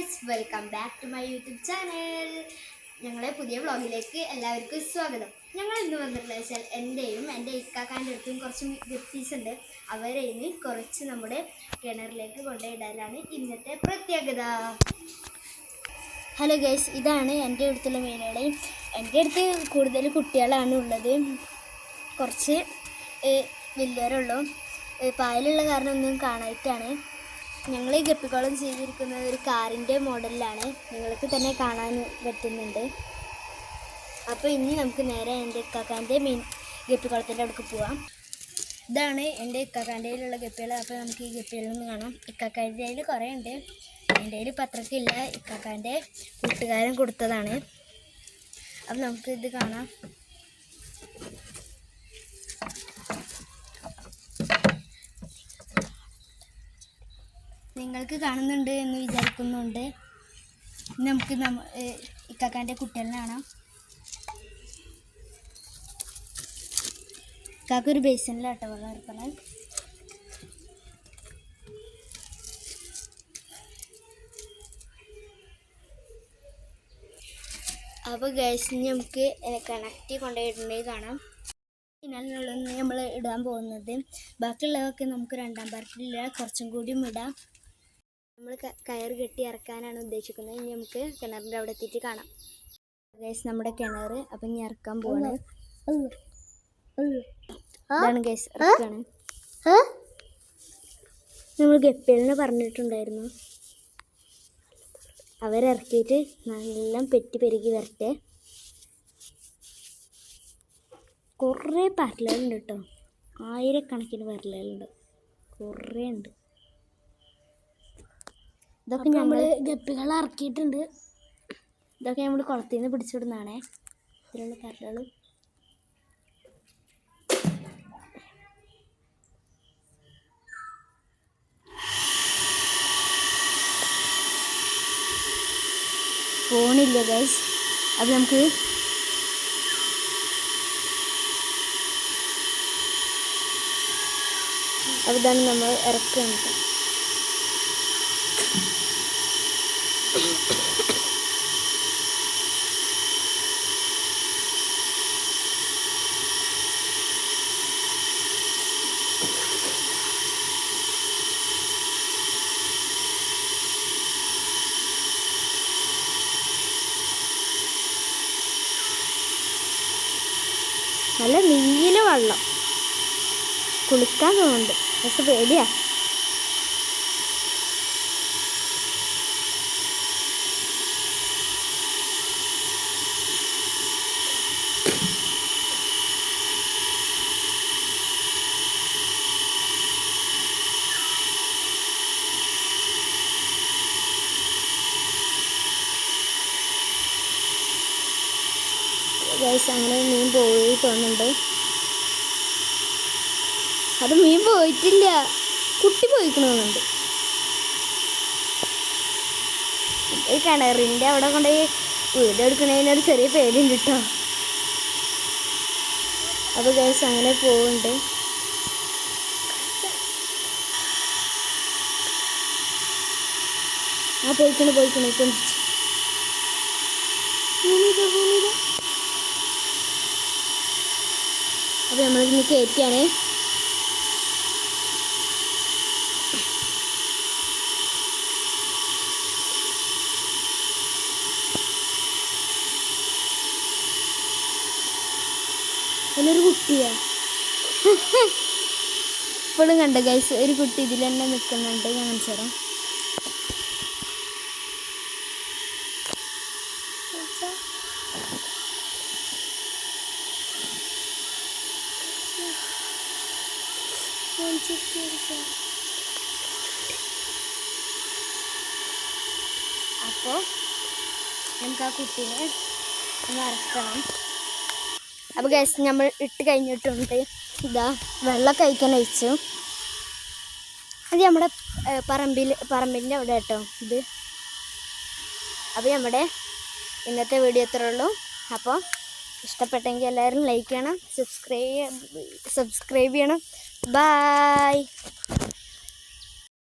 Guys, welcome back to my YouTube channel. ഞങ്ങളെ പുതിയ വ്ളോഗിലേക്ക് എല്ലാവർക്കും സ്വാഗതം. ഞങ്ങൾ ഇന്ന് വന്നിട്ടുള്ളത് വെച്ചാൽ എൻ്റെയും എൻ്റെ ഇക്കാക്കാൻ്റെ അടുത്തും കുറച്ച് ഗപ്പീസ് ഉണ്ട്. അവരെ ഇനി കുറച്ച് നമ്മുടെ കിണറിലേക്ക് കൊണ്ടുപോയിടാനാണ് ഇന്നത്തെ പ്രത്യേകത. ഹലോ ഗൈസ്, ഇതാണ് എൻ്റെ അടുത്തുള്ള മീനുകൾ. എൻ്റെ അടുത്ത് കൂടുതൽ കുട്ടികളാണ് ഉള്ളത്, കുറച്ച് വലിയവരുള്ളൂ. പായലുള്ള കാരണം ഒന്നും കാണാനായിട്ടാണ്. ഞങ്ങൾ ഈ ഗപ്പിക്കുളം ചെയ്തിരിക്കുന്നത് ഒരു കാറിൻ്റെ മോഡലിലാണ്, നിങ്ങൾക്ക് തന്നെ കാണാൻ പറ്റുന്നുണ്ട്. അപ്പോൾ ഇനി നമുക്ക് നേരെ എൻ്റെ ഇക്കാക്കാൻ്റെ ഗപ്പിക്കുളത്തിൻ്റെ അടുക്ക് പോവാം. ഇതാണ് എൻ്റെ ഇക്കാക്കാൻ്റെ കയ്യിലുള്ള ഗപ്പികൾ. അപ്പോൾ നമുക്ക് ഈ ഗപ്പികളിൽ നിന്ന് കാണാം. ഇക്കാക്കാൻ്റെ കയ്യിൽ കുറേ ഉണ്ട്, എൻ്റെ കയ്യിൽ പത്രക്കില്ല. ഇക്കാക്കാൻ്റെ കൂട്ടുകാരൻ കൊടുത്തതാണ്. അപ്പോൾ നമുക്ക് ഇത് കാണാം. നിങ്ങൾക്ക് കാണുന്നുണ്ട് എന്ന് വിചാരിക്കുന്നുണ്ട്. നമുക്ക് ഇക്കാക്കാൻ്റെ കുട്ടികളെ കാണാം. ഇക്കാക്കൊരു ബേസിനിലാട്ടോ വെള്ളം ഇറക്കണം. അപ്പോൾ ഗ്യാസ് നമുക്ക് കണക്റ്റ് കൊണ്ടുപോയിട്ടുണ്ടെങ്കിൽ കാണാം. ഇതിനുള്ളത് നമ്മൾ ഇടാൻ പോകുന്നത്. ബാക്കിയുള്ളതൊക്കെ നമുക്ക് രണ്ടാം പാർട്ടിലില്ല, കുറച്ചും കൂടിയും ഇടാം. നമ്മൾ കയറ് കെട്ടി ഇറക്കാനാണ് ഉദ്ദേശിക്കുന്നത്. ഇനി നമുക്ക് കിണറിൻ്റെ അവിടെ എത്തിയിട്ട് കാണാം. ഗൈസ്, നമ്മുടെ കിണർ അപ്പം ഇനി ഇറക്കാൻ പോവാണ്. ഇതാണ് ഗൈസ്, ഇറക്കാണ്. നമ്മൾ ഗപ്പികളിനെ പറഞ്ഞിട്ടുണ്ടായിരുന്നു, അവരിറക്കിയിട്ട് നല്ല പെറ്റി പെരുകി വരട്ടെ. കുറേ പരലുകളുണ്ട് കേട്ടോ, ആയിരക്കണക്കിന് പരലുകളുണ്ട്, കുറേ ഉണ്ട്. ഇതൊക്കെ നമ്മൾ ഗപ്പികൾ ഇറക്കിയിട്ടുണ്ട്. ഇതൊക്കെ നമ്മൾ കുളത്തിൽ നിന്ന് പിടിച്ചിടുന്നതാണേ, ഇതിലുള്ള പരലുകൾ. ഫോണില്ല ഗൈസ്, അത് നമുക്ക് അതാണ് നമ്മൾ ഇറക്കുന്നത്. നല്ല നീല വെള്ളം, കുളിക്കാൻ തോന്നുന്നുണ്ട്, പക്ഷെ പേടിയാ. ഗൈസ്, അങ്ങനെ മീൻ പോയി തോന്നുന്നുണ്ട്. അത് മീൻ പോയിട്ടില്ല, കുട്ടി പോയിക്കണമെന്നുണ്ട്. ഈ കിണറിൻ്റെ അവിടെ കൊണ്ടുപോയി വീഡിയോ എടുക്കണതിനൊരു ചെറിയ പേടിയുണ്ട് കേട്ടോ. അപ്പോൾ ഗൈസ് അങ്ങനെ പോകുന്നുണ്ട്. പോയിക്കണ അപ്പോൾ നമ്മളിന്ന് കയറ്റിയാണ്. അതിലൊരു കുട്ടിയാ ഇപ്പോഴും കണ്ട ഗൈസ്, ഒരു കുട്ടി ഇതിൽ തന്നെ നിൽക്കുന്നുണ്ട്. ഞാൻ കാണിച്ചു തരാം. അപ്പോൾ നമുക്ക് ആ കുട്ടീനെ ഒന്ന് ഇറക്കണം. അപ്പോൾ ഗൈസ്, നമ്മൾ ഇട്ട് കഴിഞ്ഞിട്ടുണ്ട്. ഇതാ വെള്ളം കഴിക്കാൻ അയച്ചു. അത് നമ്മുടെ പറമ്പിൻ്റെ അവിടെ കേട്ടോ ഇത്. അപ്പോൾ നമ്മുടെ ഇന്നത്തെ വീഡിയോ ഇത്രേ ഉള്ളൂ. അപ്പോൾ ഇഷ്ടപ്പെട്ടെങ്കിൽ എല്ലാവരും ലൈക്ക് ചെയ്യണം, സബ്സ്ക്രൈബ് ചെയ്യണം. ബൈ.